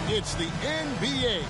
It's the NBA.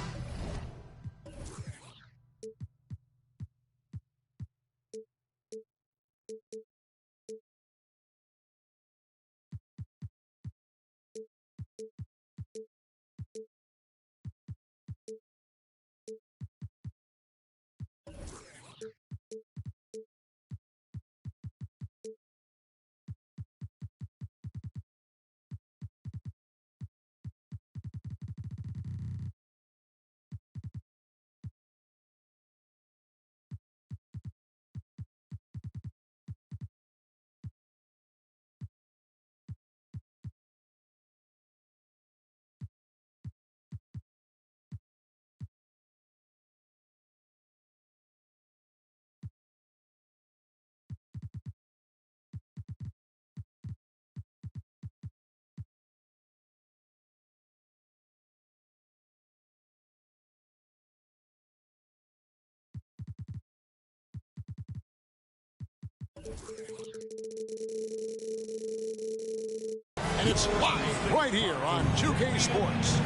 And it's live right here on 2K Sports.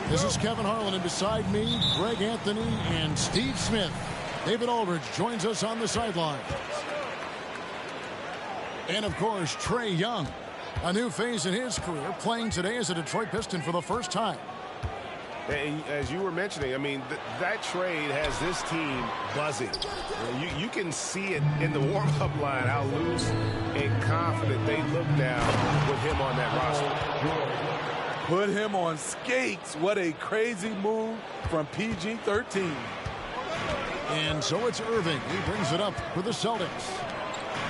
This is Kevin Harlan, and beside me, Greg Anthony and Steve Smith. David Aldridge joins us on the sideline. And, of course, Trae Young, a new phase in his career, playing today as a Detroit Piston for the first time. And as you were mentioning, I mean, that trade has this team buzzing. You can see it in the warm-up line, how loose and confident they look now with him on that roster. Put him on skates. What a crazy move from PG-13. And so it's Irving. He brings it up for the Celtics.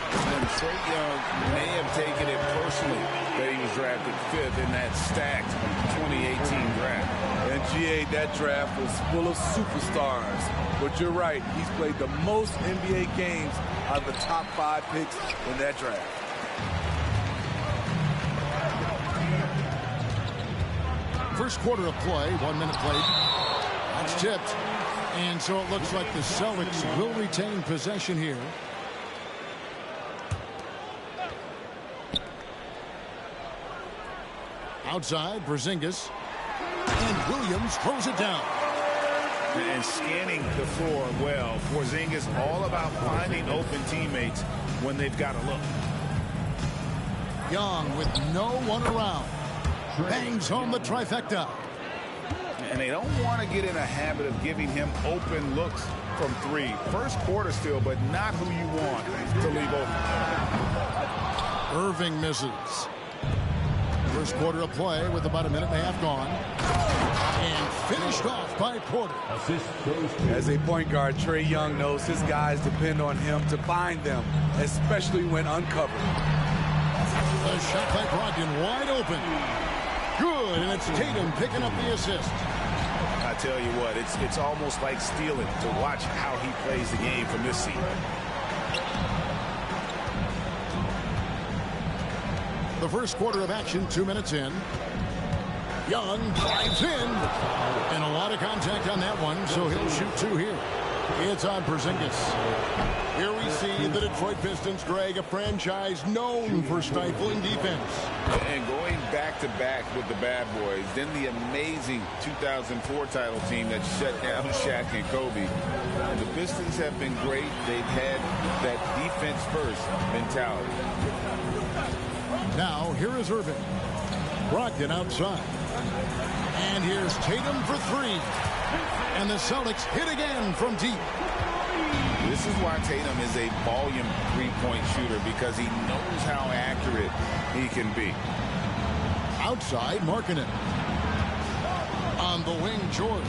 And Trae Young may have taken it personally that he was drafted 5th in that stacked 2018 draft. And GA, that draft was full of superstars. But you're right, he's played the most NBA games out of the top 5 picks in that draft. First quarter of play, 1 minute played. That's tipped. And so it looks like the Celtics will retain possession here. Outside, Porzingis. And Williams throws it down. And scanning the floor well. Porzingis all about finding open teammates when they've got a look. Young with no one around. Bangs home the trifecta. And they don't want to get in a habit of giving him open looks from 3. First quarter still, but not who you want to leave open. Irving misses. First quarter of play with about 1.5 minutes gone. And finished off by Porter. As a point guard, Trae Young knows his guys depend on him to find them, especially when uncovered. The shot by Brogdon wide open. Good, and it's Tatum picking up the assist. I tell you what, it's almost like stealing to watch how he plays the game from this seat. The first quarter of action, 2 minutes in. Young drives in. And a lot of contact on that one, so he'll shoot 2 here. It's on Porzingis. Here we see the Detroit Pistons, Greg, a franchise known for stifling defense. And going back-to-back with the bad boys, then the amazing 2004 title team that shut down Shaq and Kobe. And the Pistons have been great. They've had that defense-first mentality. Now, here is Irving. Brogdon outside. And here's Tatum for 3. And the Celtics hit again from deep. This is why Tatum is a volume three-point shooter, because he knows how accurate he can be. Outside, Markkanen. On the wing, George.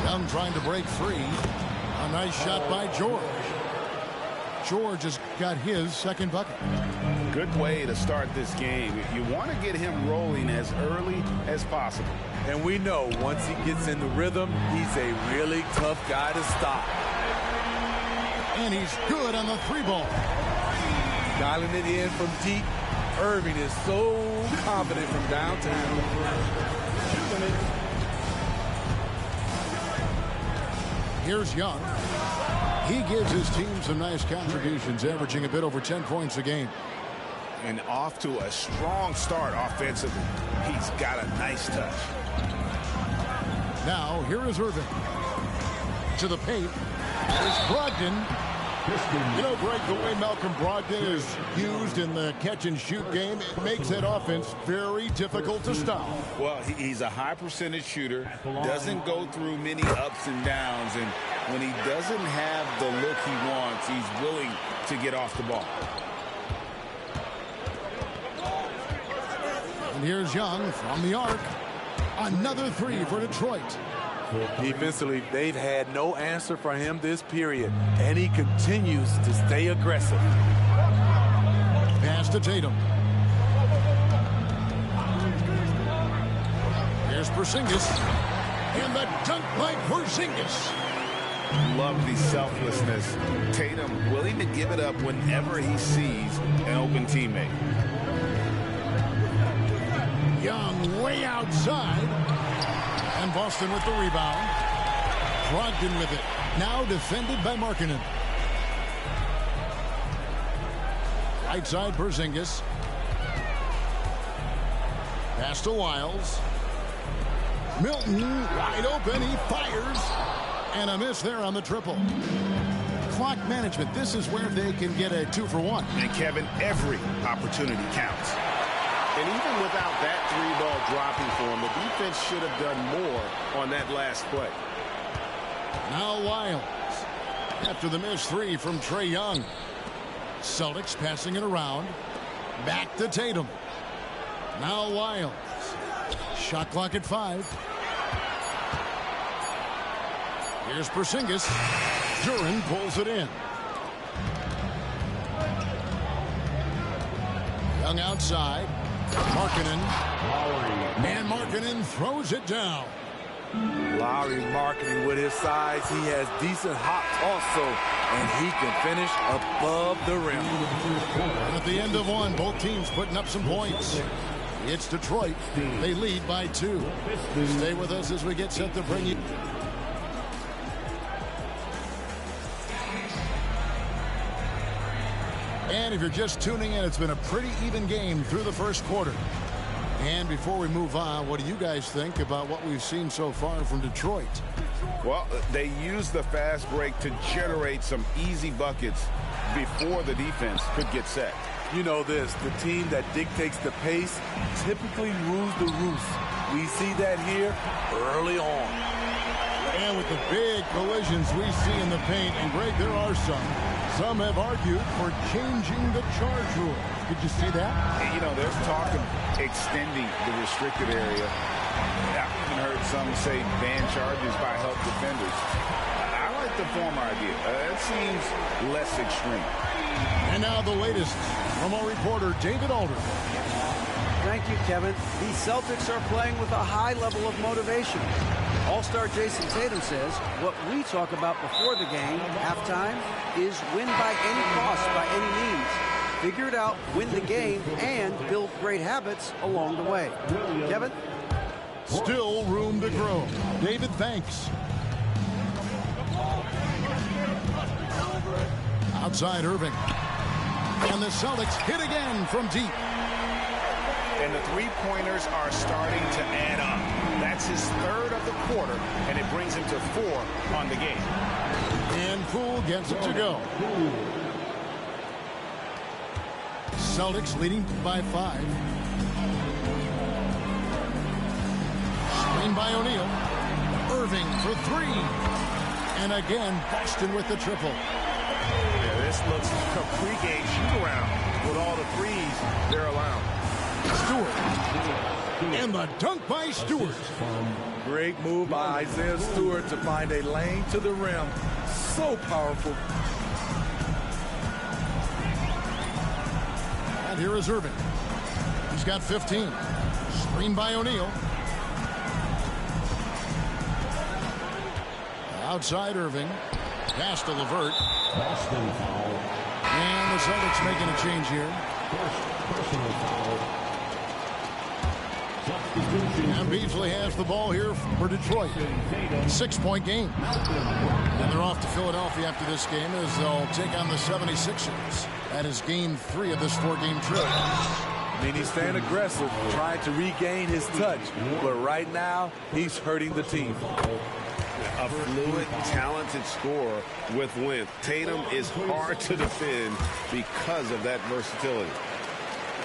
Young trying to break free. A nice shot by George. George has got his second bucket. Good way to start this game. You want to get him rolling as early as possible. And we know once he gets in the rhythm, he's a really tough guy to stop. And he's good on the three ball. Dialing it in from deep. Irving is so confident from downtown. Here's Young. He gives his team some nice contributions, averaging a bit over 10 points a game. And off to a strong start offensively. He's got a nice touch. Now, here is Irving. To the paint. There's Brogdon. You know, Greg, the way Malcolm Brogdon is used in the catch-and-shoot game, it makes that offense very difficult to stop. Well, he's a high-percentage shooter, doesn't go through many ups and downs, and when he doesn't have the look he wants, he's willing to get off the ball. And here's Young from the arc. Another three for Detroit. Defensively, they've had no answer for him this period, and he continues to stay aggressive. Pass to Tatum. Here's Porzingis. And the dunk by Porzingis. Love the selflessness. Tatum willing to give it up whenever he sees an open teammate. Young way outside. And Boston with the rebound. Brogdon with it. Now defended by Markkanen. Right side, Porzingis. Pass to Wiles. Milton wide open. He fires. And a miss there on the triple. Clock management. This is where they can get a 2-for-1. And Kevin, every opportunity counts. And even without that three ball dropping for him, the defense should have done more on that last play. Now Wiles. After the missed three from Trae Young. Celtics passing it around. Back to Tatum. Now Wiles. Shot clock at 5. Here's Porzingis. Duran pulls it in. Young outside. Markkanen. And Markkanen throws it down. Lowry marketing with his size. He has decent hops also, and he can finish above the rim. And at the end of one, both teams putting up some points. It's Detroit. They lead by 2. Stay with us as we get set to bring you. And if you're just tuning in, it's been a pretty even game through the first quarter. And before we move on, what do you guys think about what we've seen so far from Detroit? Well, they used the fast break to generate some easy buckets before the defense could get set. You know this, the team that dictates the pace typically rules the roost. We see that here early on. And with the big collisions we see in the paint, and Greg, there are some. Some have argued for changing the charge rule. Did you see that? You know, there's talk of extending the restricted area. I've even heard some say ban charges by help defenders. I like the former idea. It seems less extreme. And now the latest from our reporter, David Alder. Thank you, Kevin. The Celtics are playing with a high level of motivation. All-star Jason Tatum says what we talk about before the game, halftime, is win by any cost, by any means. Figure it out, win the game, and build great habits along the way. Kevin? Still room to grow. David, thanks. Outside Irving. And the Celtics hit again from deep. And the three-pointers are starting to add up. That's his third of the quarter, and it brings him to 4 on the game. And Poole gets it to go. Celtics leading by 5. Screen by O'Neal. Irving for 3. And again, Boston with the triple. Yeah, this looks like a pregame shoot-around with all the threes they're allowing. Stewart. And the dunk by Stewart. Great move by Isaiah Stewart to find a lane to the rim. So powerful. And here is Irving. He's got 15. Screen by O'Neal. Outside Irving. Pass to LeVert. Boston foul. And the Celtics making a change here. Personal foul. Substitution. And Beasley has the ball here for Detroit. 6-point game. And they're off to Philadelphia after this game as they'll take on the 76ers. That is game 3 of this 4-game trip. I mean, he's staying aggressive, trying to regain his touch. But right now, he's hurting the team. A fluid, talented scorer with length. Tatum is hard to defend because of that versatility.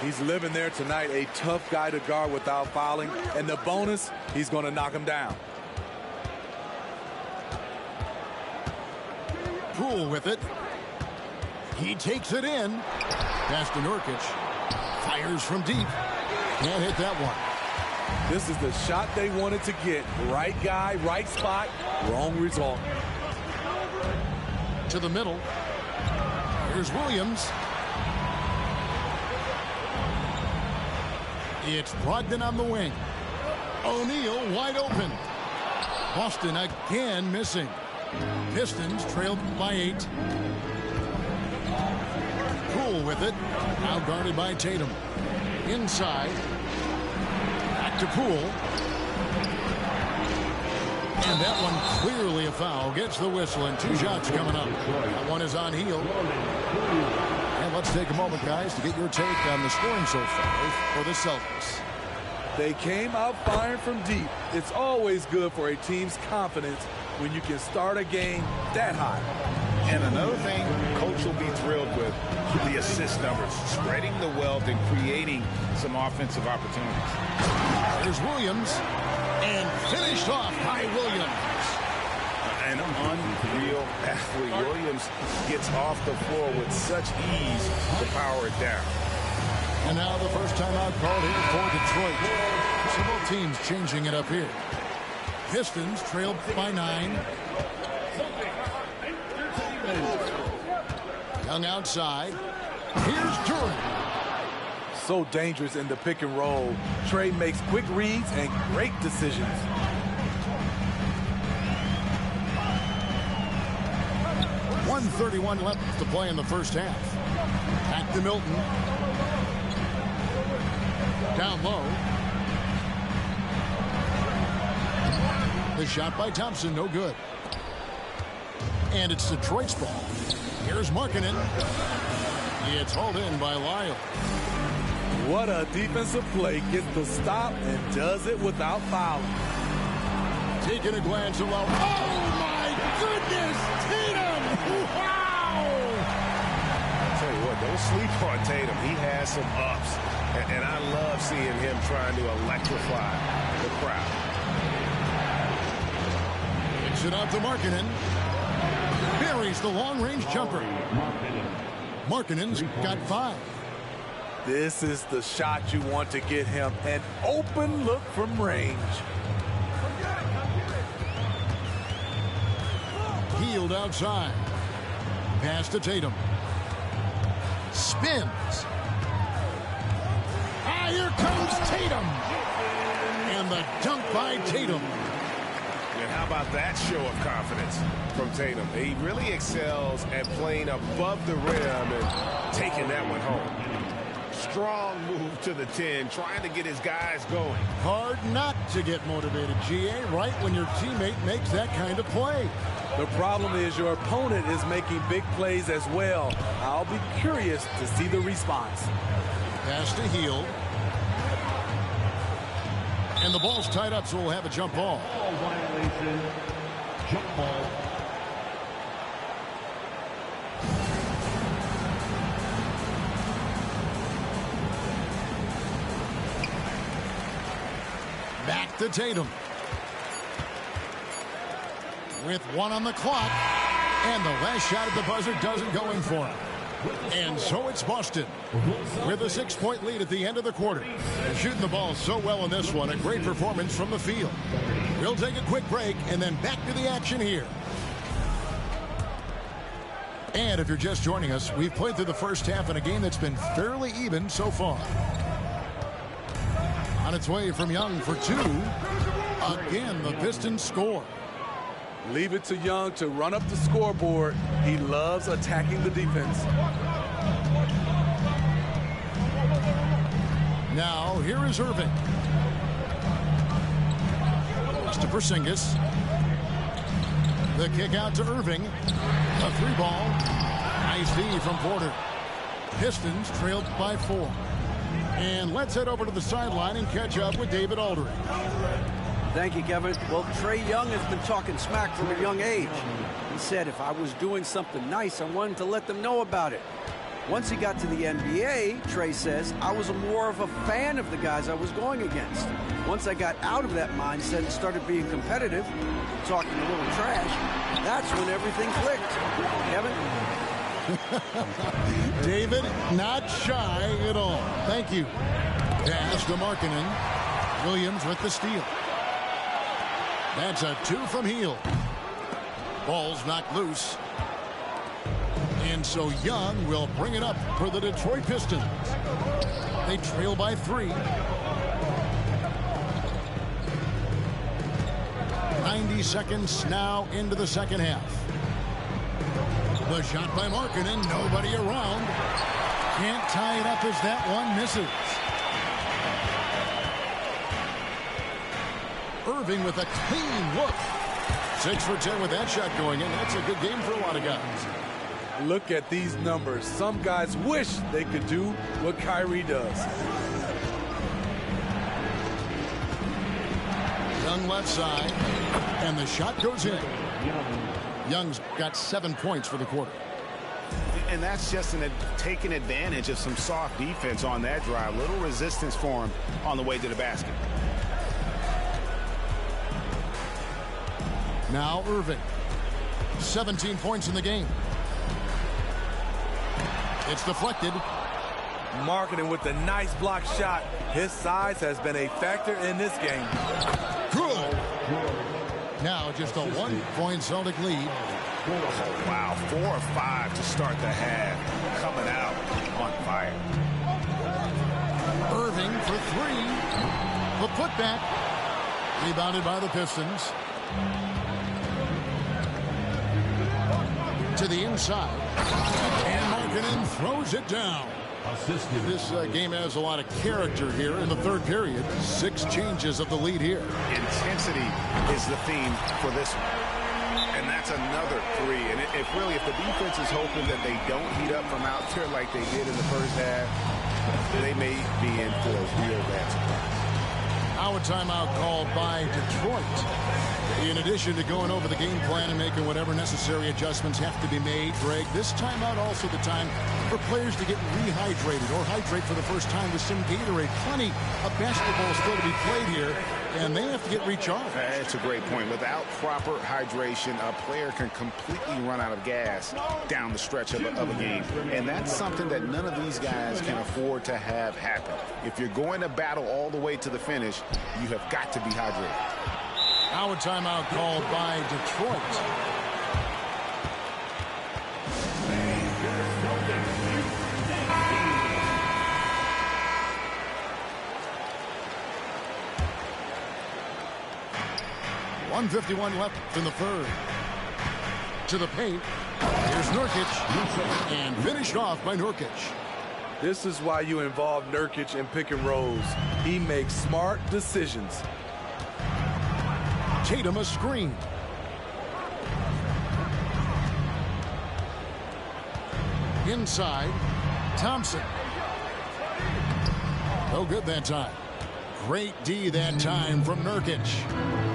He's living there tonight, a tough guy to guard without fouling. And the bonus, he's going to knock him down. Poole with it. He takes it in. Pass to Nurkic. Fires from deep. Can't hit that one. This is the shot they wanted to get. Right guy, right spot, wrong result. To the middle. Here's Williams. It's Brogdon on the wing. O'Neal wide open. Boston again missing. Pistons trailed by 8. Poole with it. Now guarded by Tatum. Inside. Back to Poole. And that one clearly a foul. Gets the whistle and 2 shots coming up. That one is on Hield. And let's take a moment, guys, to get your take on the scoring so far for the Celtics. They came out firing from deep. It's always good for a team's confidence when you can start a game that high. And another thing coach will be thrilled with, the assist numbers, spreading the wealth and creating some offensive opportunities. There's Williams, and finished off by Williams. An unreal athlete. Williams gets off the floor with such ease to power it down. And now the first time out called here for Detroit. So both teams changing it up here. Pistons trailed by 9. Young outside. Here's Durant. So dangerous in the pick and roll. Trey makes quick reads and great decisions. .131 left to play in the first half. Back to Milton. Down low. The shot by Thompson, no good. And it's Detroit's ball. Here's Markkanen. It's hauled in by Lyle. What a defensive play. Gets the stop and does it without fouling. Taking a glance at Lyle. Oh, my goodness! Tatum! Wow! I'll tell you what, don't sleep on Tatum. He has some ups. And I love seeing him trying to electrify the crowd. Kicks it out to Markkanen. Buries the long-range jumper. Markkanen's got 5. This is the shot you want to get him. An open look from range. Hield outside. Pass to Tatum. Spins. Ah, here comes Tatum. And the dunk by Tatum. And how about that show of confidence from Tatum? He really excels at playing above the rim and taking that one home. Strong move to the 10, trying to get his guys going. Hard not to get motivated, GA, right when your teammate makes that kind of play. The problem is your opponent is making big plays as well. I'll be curious to see the response. Pass to Hield. And the ball's tied up, so we'll have a jump ball. Ball violation. Jump ball. Back to Tatum. with 1 on the clock. And the last shot at the buzzer doesn't go in for him. And so it's Boston with a 6-point lead at the end of the quarter. They're shooting the ball so well in this one. A great performance from the field. We'll take a quick break and then back to the action here. And if you're just joining us, we've played through the first half in a game that's been fairly even so far. On its way from Young for 2. Again, the Pistons score. Leave it to Young to run up the scoreboard. He loves attacking the defense. Now, here is Irving. It's to Porzingis. The kick out to Irving. A 3-ball. Nice D from Porter. Pistons trailed by 4. And let's head over to the sideline and catch up with David Aldridge. Thank you, Kevin. Well, Trae Young has been talking smack from a young age. He said if I was doing something nice, I wanted to let them know about it. Once he got to the NBA, Trae says, I was more of a fan of the guys I was going against. Once I got out of that mindset and started being competitive, talking a little trash, that's when everything clicked. Kevin? David, not shy at all. Thank you. Pass to Markkanen. Williams with the steal. That's a 2 from Hield. Ball's knocked loose. And so Young will bring it up for the Detroit Pistons. They trail by 3. 90 seconds now into the second half. The shot by Markkanen, nobody around. Can't tie it up as that one misses. Irving with a clean look. 6 for 10 with that shot going in. That's a good game for a lot of guys. Look at these numbers. Some guys wish they could do what Kyrie does. Young left side, and the shot goes in. Young's got 7 points for the quarter. And that's just taking advantage of some soft defense on that drive. Little resistance for him on the way to the basket. Now Irving. 17 points in the game. It's deflected. Markkanen with the nice block shot. His size has been a factor in this game. Good. Now just a 1-point Celtic lead. Wow, 4 or 5 to start the half. Coming out on fire. Irving for 3. The putback. Rebounded by the Pistons. To the inside. And Markkanen throws it down. This game has a lot of character here in the third period. 6 changes of the lead here. Intensity is the theme for this one. And that's another 3. And if the defense is hoping that they don't heat up from out there like they did in the first half, they may be in for a real bad surprise. Now a timeout called by Detroit. In addition to going over the game plan and making whatever necessary adjustments have to be made, Greg, this timeout also the time for players to get rehydrated or hydrate for the first time with some Gatorade. Plenty of basketball still to be played here, and they have to get recharged. That's a great point. Without proper hydration, a player can completely run out of gas down the stretch of a game. And that's something that none of these guys can afford to have happen. If you're going to battle all the way to the finish, you have got to be hydrated. Now a timeout called by Detroit. .151 left in the third. To the paint. Here's Nurkic. And finished off by Nurkic. This is why you involve Nurkic in pick and rolls. He makes smart decisions. Tatum a screen. Inside. Thompson. No good that time. Great D that time from Nurkic.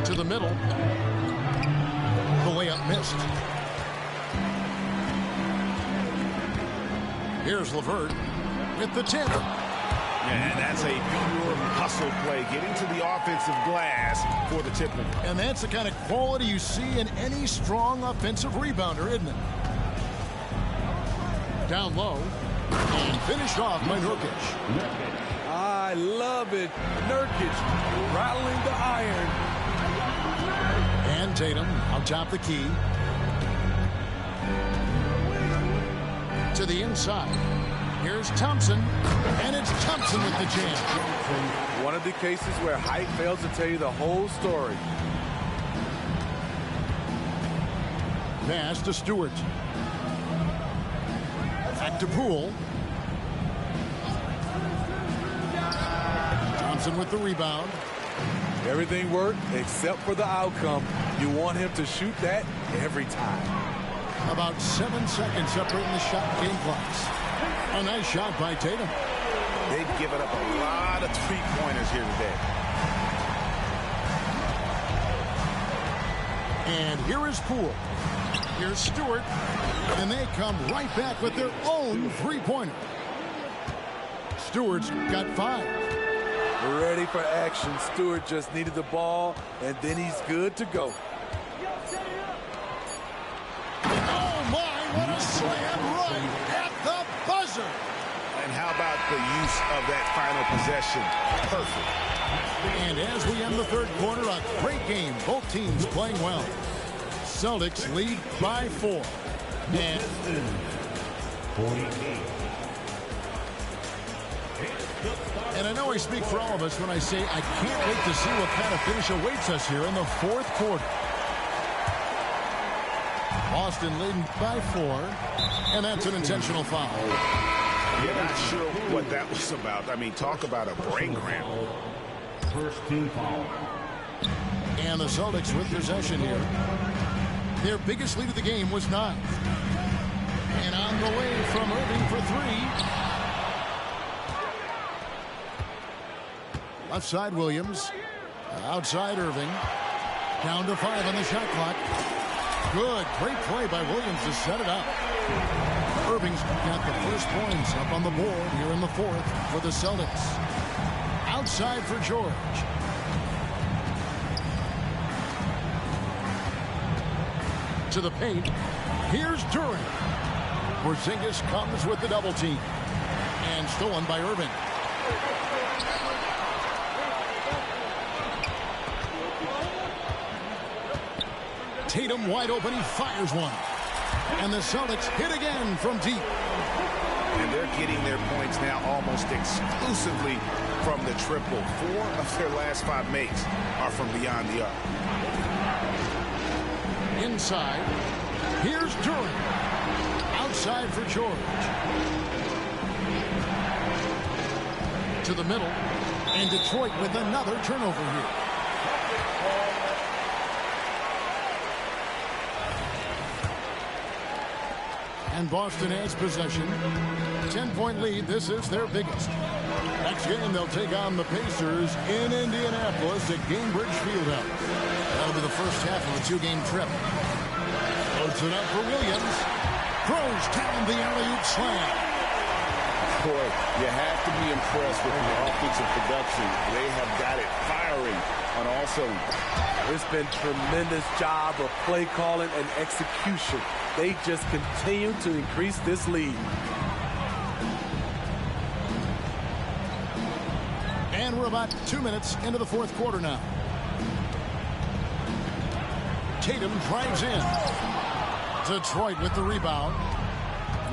To the middle. The layup missed. Here's LeVert with the tip. And that's a pure hustle play, getting to the offensive glass for the tip-in. And that's the kind of quality you see in any strong offensive rebounder, isn't it? Down low. And finished off by Nurkic. I love it. Nurkic rattling the iron. And Tatum on top the key. To the inside. Here's Thompson. And it's Thompson with the jam. One of the cases where height fails to tell you the whole story. Pass to Stewart. Back to Poole. Thompson with the rebound. Everything worked except for the outcome. You want him to shoot that every time. About 7 seconds separating the shot game clocks. A nice shot by Tatum. They've given up a lot of three-pointers here today. And here is Poole. Here's Stewart. And they come right back with their own three-pointer. Stewart's got 5. Ready for action. Stewart just needed the ball, and then he's good to go. Oh, my, what a slam right at the buzzer. And how about the use of that final possession? Perfect. And as we end the third quarter, a great game. Both teams playing well. Celtics lead by 4. And 48. And I know I speak for all of us when I say I can't wait to see what kind of finish awaits us here in the fourth quarter. Boston leading by 4, and that's an intentional foul. You're not sure what that was about. I mean, talk about a brain cramp. First team foul. And the Celtics with possession here. Their biggest lead of the game was 9. And on the way from Irving for 3. Left side Williams. Outside Irving. Down to 5 on the shot clock. Good. Great play by Williams to set it up. Irving's got the first points up on the board here in the fourth for the Celtics. Outside for George. To the paint. Here's Durant. Porzingis comes with the double team. And stolen by Irving. Tatum wide open. He fires one. And the Celtics hit again from deep. And they're getting their points now almost exclusively from the triple. 4 of their last 5 makes are from beyond the arc. Inside. Here's Durant. Outside for George. To the middle. And Detroit with another turnover here. And Boston has possession. 10-point lead. This is their biggest. Next game, they'll take on the Pacers in Indianapolis at Gainbridge Fieldhouse. That'll be the first half of a 2-game trip. Loads it up for Williams. Throws down the alley-oop slam. Boy, you have to be impressed with the offensive production. They have got it firing on all cylinders. It's been tremendous job of play calling and execution. They just continue to increase this lead. And we're about 2 minutes into the fourth quarter now. Tatum drives in. Detroit with the rebound.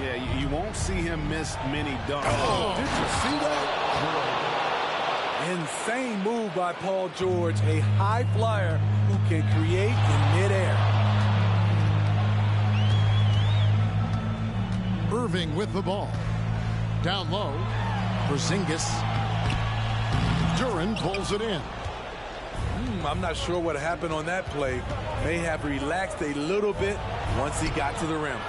Yeah, you won't see him miss many dunks. Oh, did you see that? Insane move by Paul George, a high flyer who can create in midair. Irving with the ball. Down low. Porzingis. Durant pulls it in. I'm not sure what happened on that play. May have relaxed a little bit once he got to the rim.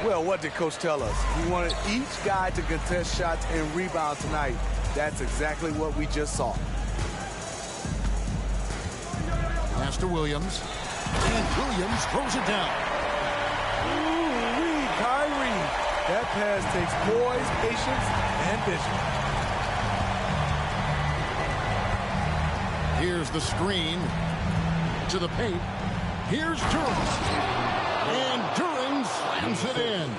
Well, what did Coach tell us? He wanted each guy to contest shots and rebound tonight. That's exactly what we just saw. Pass to Williams. And Williams throws it down. Ooh-wee, Kyrie. That pass takes poise, patience, and vision. Here's the screen to the paint. Here's Duren. And Duren slams it in.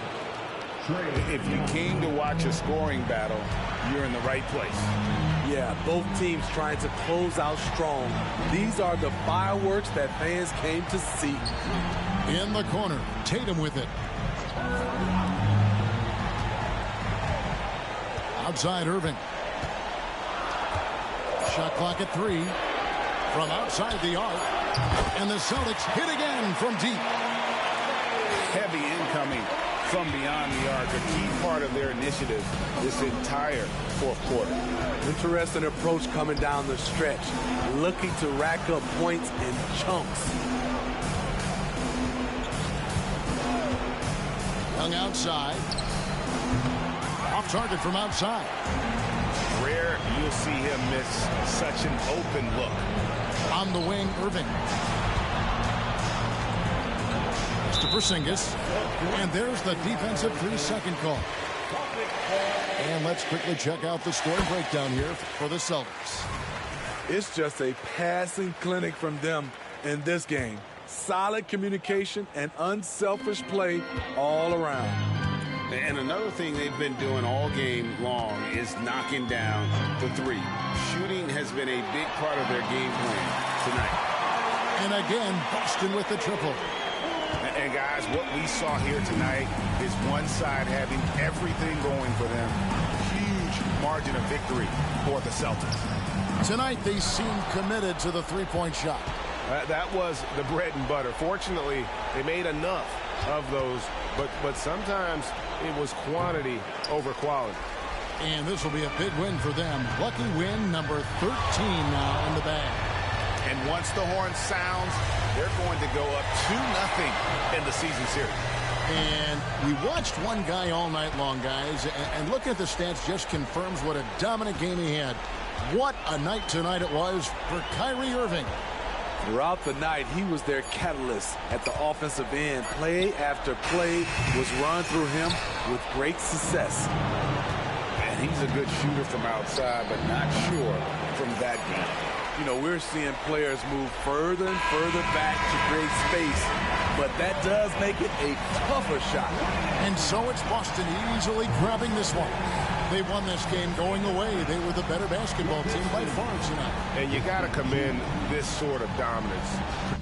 If you came to watch a scoring battle, you're in the right place. Yeah, both teams trying to close out strong. These are the fireworks that fans came to see. In the corner, Tatum with it. Outside Irving. Shot clock at 3. From outside the arc. And the Celtics hit again from deep. Heavy incoming from beyond the arc, a key part of their initiative this entire fourth quarter. Interesting approach coming down the stretch, looking to rack up points in chunks. Young outside. Off target from outside. Rare you'll see him miss such an open look. On the wing, Irving. To Porzingis. And there's the defensive 3-second call. And let's quickly check out the scoring breakdown here for the Celtics. It's just a passing clinic from them in this game. Solid communication and unselfish play all around. And another thing they've been doing all game long is knocking down the three. Shooting has been a big part of their game plan tonight. And again, Boston with the triple. And guys, what we saw here tonight is one side having everything going for them. Huge margin of victory for the Celtics. Tonight, they seem committed to the three-point shot. That was the bread and butter. Fortunately, they made enough of those, but sometimes it was quantity over quality. And this will be a big win for them. Lucky win number 13 now in the bag. And once the horn sounds, they're going to go up 2-0 in the season series. And we watched one guy all night long, guys, and looking at the stats just confirms what a dominant game he had. What a night tonight it was for Kyrie Irving. Throughout the night, he was their catalyst at the offensive end. Play after play was run through him with great success. And he's a good shooter from outside, but not sure from that game. You know, we're seeing players move further and further back to create space, but that does make it a tougher shot. And so it's Boston easily grabbing this one. They won this game going away. They were the better basketball team by far tonight. And you got to commend this sort of dominance.